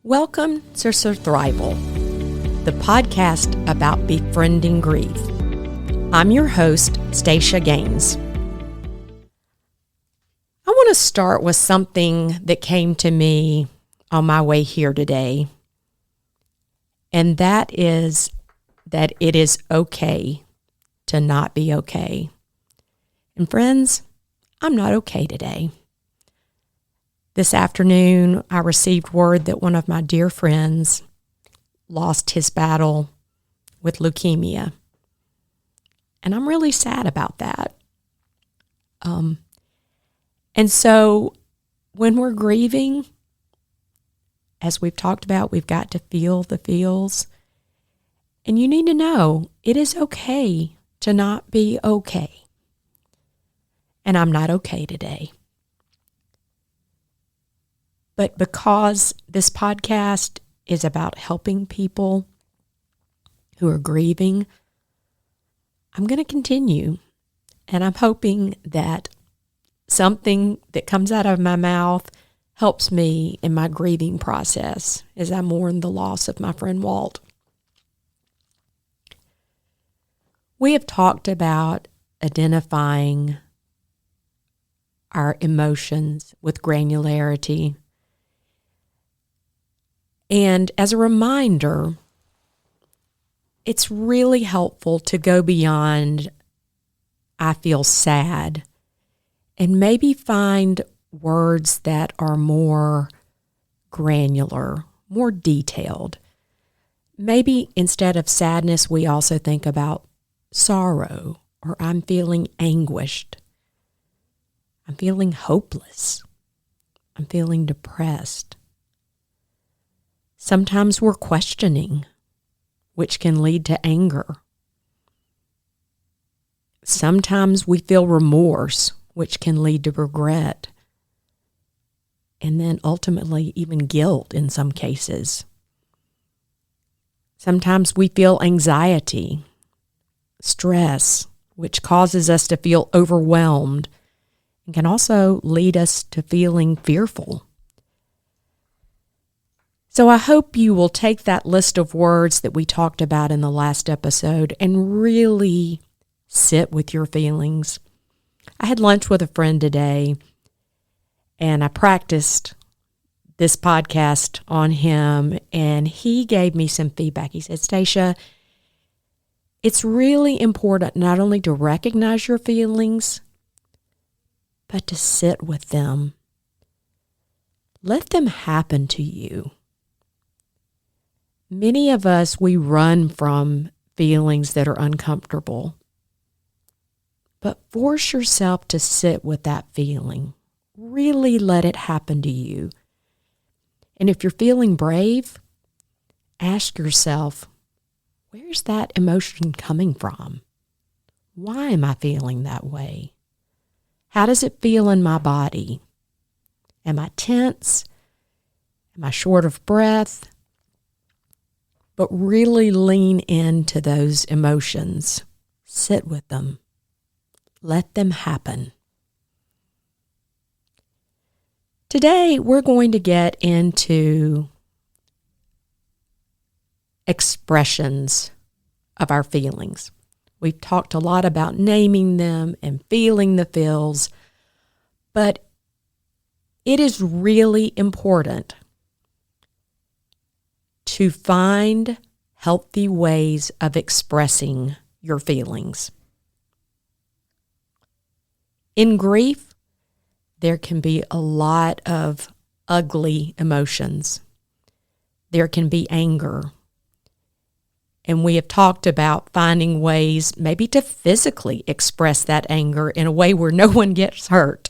Welcome to Surthrival, the podcast about befriending grief. I'm your host, Stacia Gaines. I want to start with something that came to me on my way here today, and that is that it is okay to not be okay. And friends, I'm not okay today. This afternoon, I received word that one of my dear friends lost his battle with leukemia. And I'm really sad about that. And so when we're grieving, as we've talked about, we've got to feel the feels. And you need to know it is okay to not be okay. And I'm not okay today. But because this podcast is about helping people who are grieving, I'm going to continue. And I'm hoping that something that comes out of my mouth helps me in my grieving process as I mourn the loss of my friend Walt. We have talked about identifying our emotions with granularity. And as a reminder, it's really helpful to go beyond I feel sad and maybe find words that are more granular, more detailed. Maybe instead of sadness, we also think about sorrow, or I'm feeling anguished. I'm feeling hopeless. I'm feeling depressed. Sometimes we're questioning, which can lead to anger. Sometimes we feel remorse, which can lead to regret. And then ultimately even guilt in some cases. Sometimes we feel anxiety, stress, which causes us to feel overwhelmed and can also lead us to feeling fearful. So I hope you will take that list of words that we talked about in the last episode and really sit with your feelings. I had lunch with a friend today, and I practiced this podcast on him, and he gave me some feedback. He said, Stacia, it's really important not only to recognize your feelings, but to sit with them. Let them happen to you. Many of us, we run from feelings that are uncomfortable. But force yourself to sit with that feeling. Really let it happen to you. And if you're feeling brave, ask yourself, where's that emotion coming from? Why am I feeling that way? How does it feel in my body? Am I tense? Am I short of breath? But really lean into those emotions. Sit with them. Let them happen. Today, we're going to get into expressions of our feelings. We've talked a lot about naming them and feeling the feels, but it is really important to find healthy ways of expressing your feelings. In grief, there can be a lot of ugly emotions. There can be anger. And we have talked about finding ways maybe to physically express that anger in a way where no one gets hurt.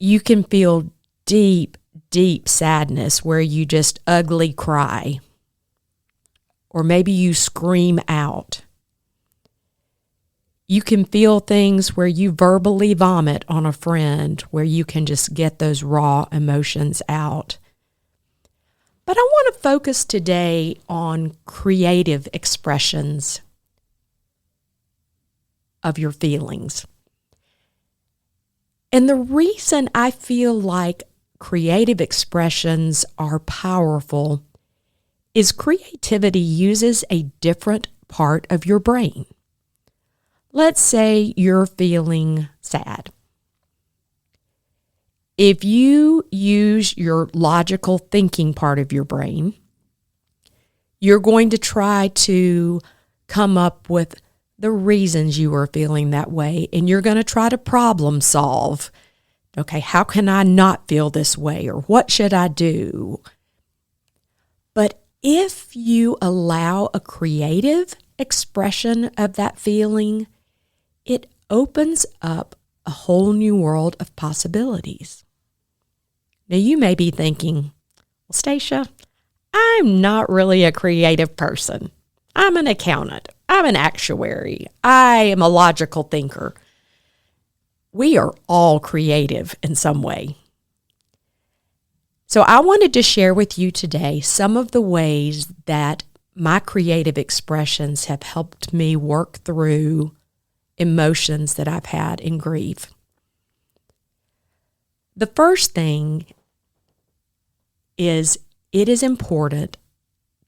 You can feel deep sadness where you just ugly cry. Or maybe you scream out. You can feel things where you verbally vomit on a friend, where you can just get those raw emotions out. But I want to focus today on creative expressions of your feelings. And the reason I feel like creative expressions are powerful is creativity uses a different part of your brain. Let's say you're feeling sad. If you use your logical thinking part of your brain, you're going to try to come up with the reasons you are feeling that way, and you're going to try to problem solve. Okay, how can I not feel this way, or what should I do? But if you allow a creative expression of that feeling, it opens up a whole new world of possibilities. Now, you may be thinking, well, Stacia, I'm not really a creative person. I'm an accountant. I'm an actuary. I am a logical thinker. We are all creative in some way. So I wanted to share with you today some of the ways that my creative expressions have helped me work through emotions that I've had in grief. The first thing is it is important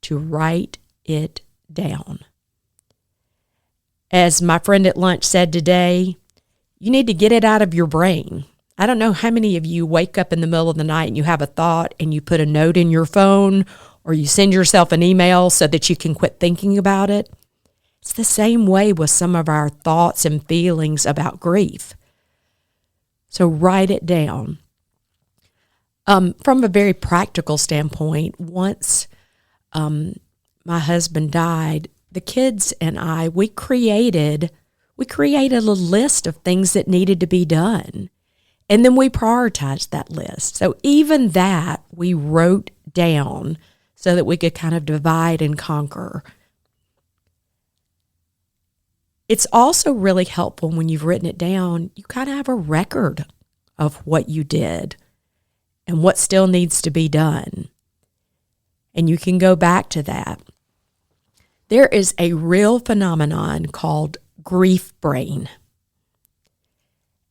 to write it down. As my friend at lunch said today, you need to get it out of your brain. I don't know how many of you wake up in the middle of the night and you have a thought and you put a note in your phone or you send yourself an email so that you can quit thinking about it. It's the same way with some of our thoughts and feelings about grief. So write it down. From a very practical standpoint, once my husband died, the kids and I, we created a list of things that needed to be done. And then we prioritized that list. So even that we wrote down so that we could kind of divide and conquer. It's also really helpful when you've written it down, you kind of have a record of what you did and what still needs to be done. And you can go back to that. There is a real phenomenon called grief brain.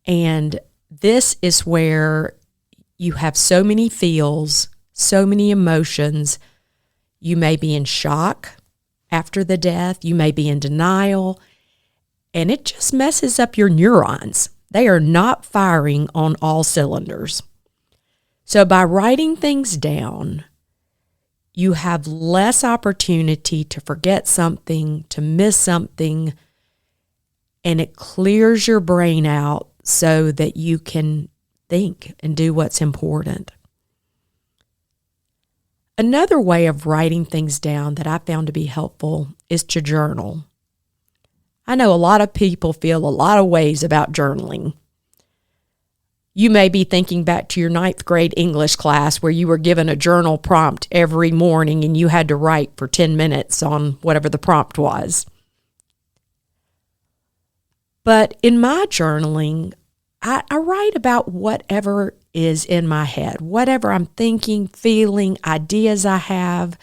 And this is where you have so many feels, so many emotions. You may be in shock after the death. You may be in denial. And it just messes up your neurons. They are not firing on all cylinders. So by writing things down, you have less opportunity to forget something, to miss something, and it clears your brain out so that you can think and do what's important. Another way of writing things down that I found to be helpful is to journal. I know a lot of people feel a lot of ways about journaling. You may be thinking back to your 9th grade English class where you were given a journal prompt every morning and you had to write for 10 minutes on whatever the prompt was. But in my journaling, I write about whatever is in my head, whatever I'm thinking, feeling, ideas I have.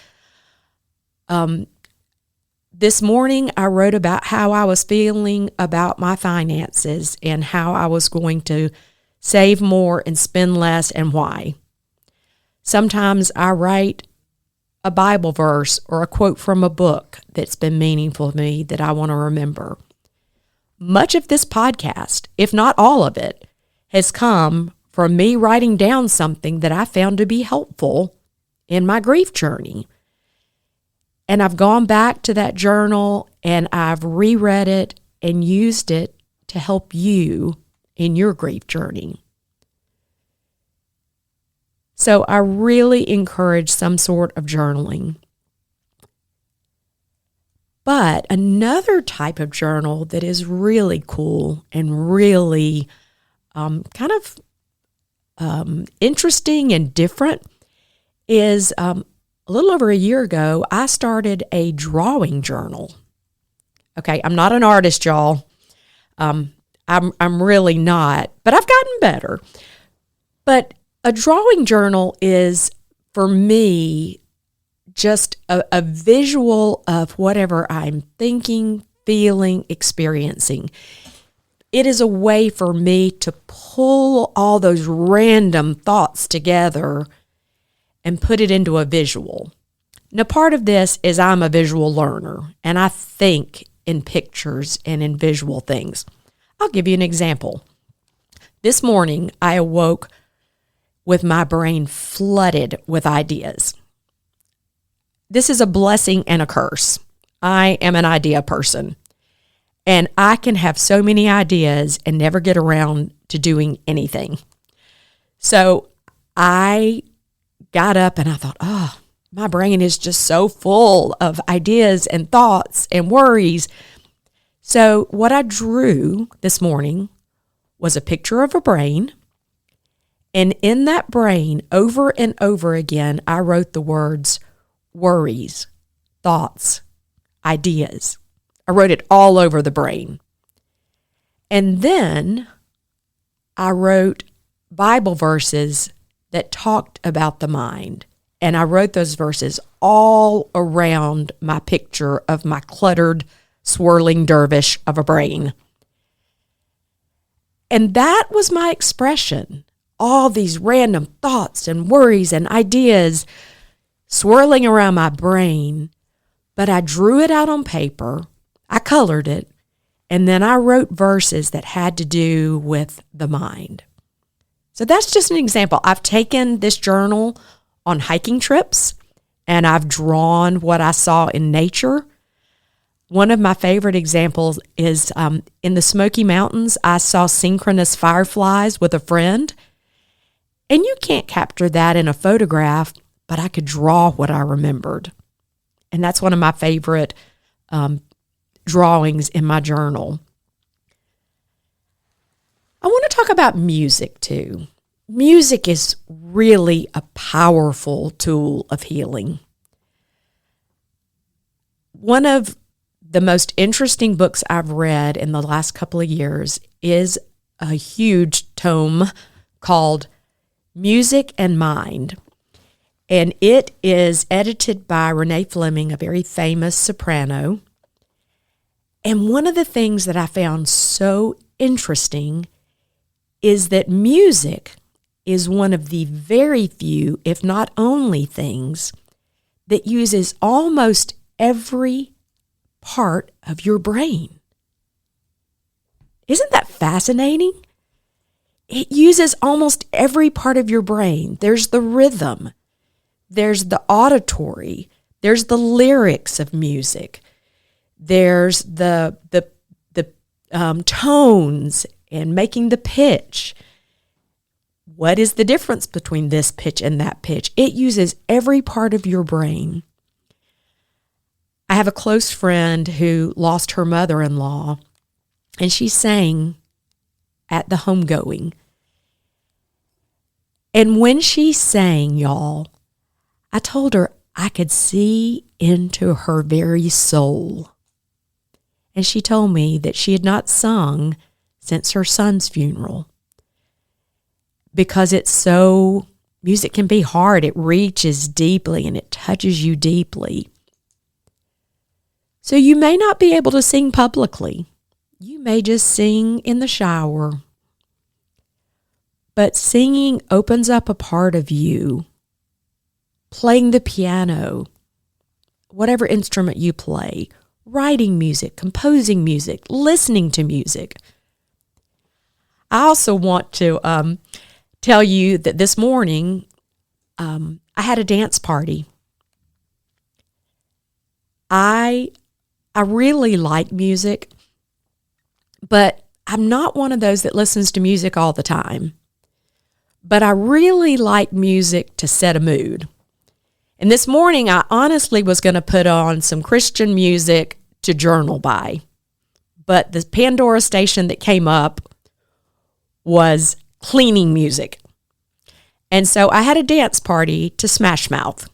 This morning, I wrote about how I was feeling about my finances and how I was going to save more and spend less and why. Sometimes I write a Bible verse or a quote from a book that's been meaningful to me that I want to remember. Much of this podcast, if not all of it, has come from me writing down something that I found to be helpful in my grief journey. And I've gone back to that journal and I've reread it and used it to help you in your grief journey. So I really encourage some sort of journaling. But another type of journal that is really cool and really interesting and different is a little over a year ago, I started a drawing journal. Okay, I'm not an artist, y'all. I'm really not, but I've gotten better. But a drawing journal is, for me, just a visual of whatever I'm thinking, feeling, experiencing. it is a way for me to pull all those random thoughts together and put it into a visual. Now, part of this is I'm a visual learner, and I think in pictures and in visual things. I'll give you an example. This morning, I awoke with my brain flooded with ideas. This is a blessing and a curse. I am an idea person, and I can have so many ideas and never get around to doing anything. So I got up and I thought, my brain is just so full of ideas and thoughts and worries. So what I drew this morning was a picture of a brain. And in that brain, over and over again, I wrote the words worries, thoughts, ideas. I wrote it all over the brain. And then I wrote Bible verses that talked about the mind. And I wrote those verses all around my picture of my cluttered, swirling dervish of a brain. And that was my expression. All these random thoughts and worries and ideas swirling around my brain. But I drew it out on paper, I colored it, and then I wrote verses that had to do with the mind. So that's just an example. I've taken this journal on hiking trips, and I've drawn what I saw in nature. One of my favorite examples is in the Smoky Mountains, I saw synchronous fireflies with a friend. And you can't capture that in a photograph, but I could draw what I remembered. And that's one of my favorite drawings in my journal. I want to talk about music too. Music is really a powerful tool of healing. One of the most interesting books I've read in the last couple of years is a huge tome called Music and Mind. And it is edited by Renee Fleming, a very famous soprano. And one of the things that I found so interesting is that music is one of the very few, if not only, things that uses almost every part of your brain. Isn't that fascinating? It uses almost every part of your brain. There's the rhythm, there's the auditory, there's the lyrics of music, there's the tones and making the pitch. What is the difference between this pitch and that pitch? It uses every part of your brain. I have a close friend who lost her mother-in-law, and she sang at the homegoing. And when she sang, y'all, I told her I could see into her very soul. And she told me that she had not sung since her son's funeral because music can be hard. It reaches deeply and it touches you deeply. So you may not be able to sing publicly. You may just sing in the shower. But singing opens up a part of you. Playing the piano, whatever instrument you play, writing music, composing music, listening to music. I also want to tell you that this morning I had a dance party. I really like music, but I'm not one of those that listens to music all the time. But I really like music to set a mood. And this morning, I honestly was going to put on some Christian music to journal by. But the Pandora station that came up was cleaning music. And so I had a dance party to Smash Mouth.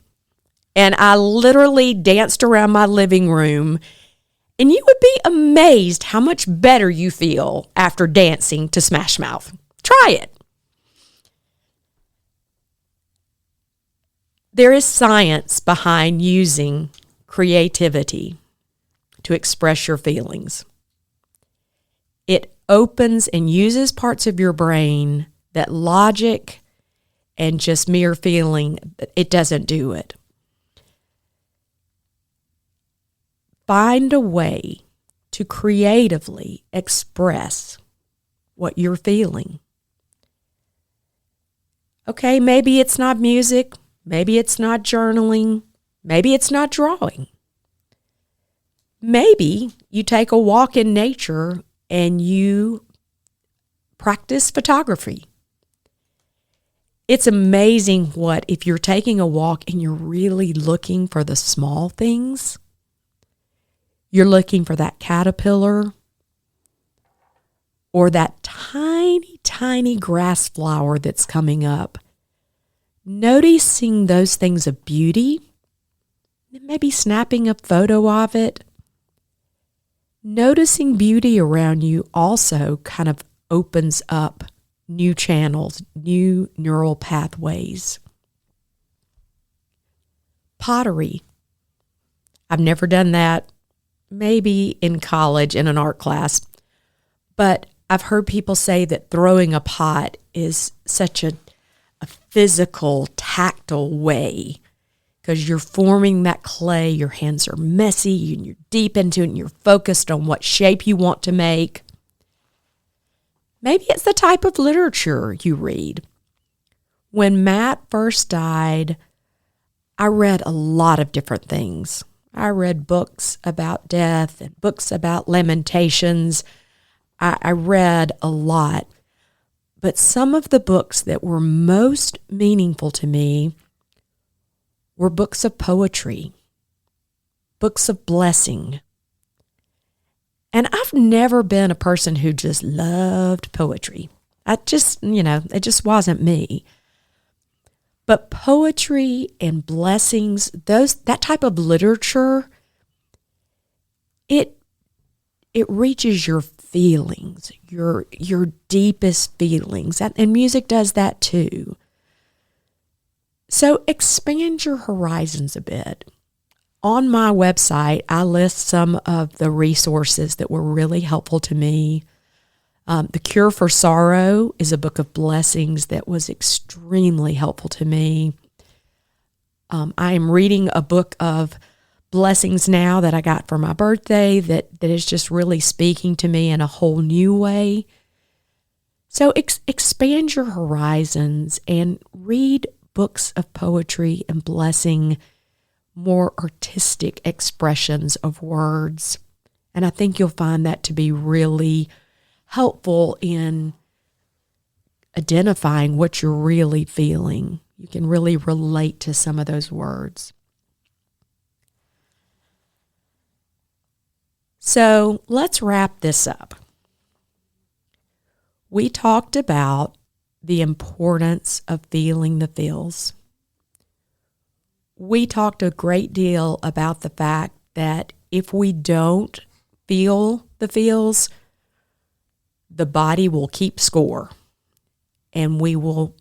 And I literally danced around my living room. And you would be amazed how much better you feel after dancing to Smash Mouth. Try it. There is science behind using creativity to express your feelings. It opens and uses parts of your brain that logic and just mere feeling, it doesn't do it. Find a way to creatively express what you're feeling. Okay, maybe it's not music, maybe it's not journaling, maybe it's not drawing. Maybe you take a walk in nature and you practice photography. It's amazing what, if you're taking a walk and you're really looking for the small things, you're looking for that caterpillar or that tiny, tiny grass flower that's coming up. Noticing those things of beauty, maybe snapping a photo of it. Noticing beauty around you also kind of opens up new channels, new neural pathways. Pottery. I've never done that, maybe in college in an art class, but I've heard people say that throwing a pot is such a physical, tactile way because you're forming that clay, your hands are messy, and you're deep into it, and you're focused on what shape you want to make. Maybe it's the type of literature you read. When Matt first died, I read a lot of different things. I read books about death and books about lamentations. I read a lot. But some of the books that were most meaningful to me were books of poetry, books of blessing. And I've never been a person who just loved poetry. It just wasn't me. But poetry and blessings, that type of literature, it reaches your feelings, your deepest feelings. And music does that too. So expand your horizons a bit. On my website, I list some of the resources that were really helpful to me. The Cure for Sorrow is a book of blessings that was extremely helpful to me. I am reading a book of blessings now that I got for my birthday that is just really speaking to me in a whole new way. So expand your horizons and read books of poetry and blessing, more artistic expressions of words. And I think you'll find that to be really helpful in identifying what you're really feeling. You can really relate to some of those words. So let's wrap this up. We talked about the importance of feeling the feels. We talked a great deal about the fact that if we don't feel the feels, the body will keep score and we will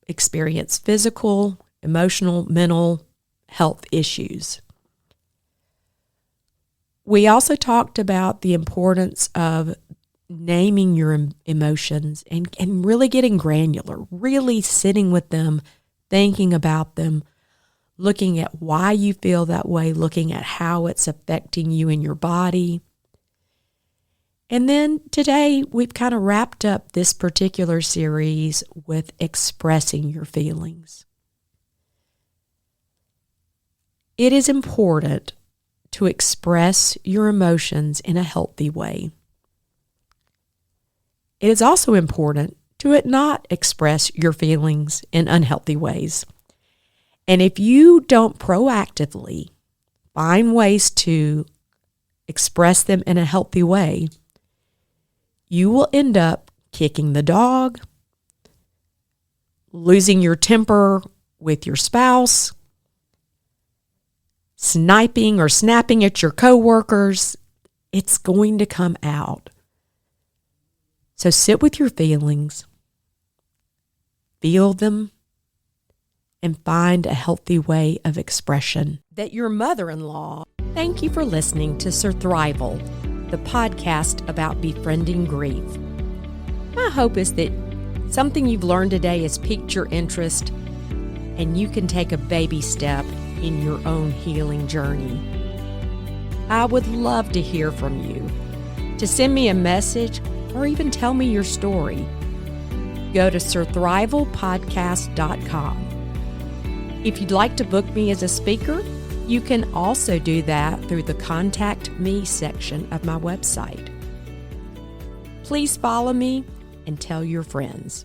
experience physical, emotional, mental health issues. We also talked about the importance of naming your emotions and really getting granular, really sitting with them, thinking about them, looking at why you feel that way, looking at how it's affecting you in your body. And then today, we've kind of wrapped up this particular series with expressing your feelings. It is important to express your emotions in a healthy way. It is also important to not express your feelings in unhealthy ways. And if you don't proactively find ways to express them in a healthy way, you will end up kicking the dog, losing your temper with your spouse, sniping or snapping at your coworkers. It's going to come out. So sit with your feelings, feel them, and find a healthy way of expression. That your mother-in-law. Thank you for listening to Surthrival, the podcast about befriending grief. My hope is that something you've learned today has piqued your interest and you can take a baby step in your own healing journey. I would love to hear from you. To send me a message or even tell me your story, go to surthrivalpodcast.com. If you'd like to book me as a speaker, you can also do that through the Contact Me section of my website. Please follow me and tell your friends.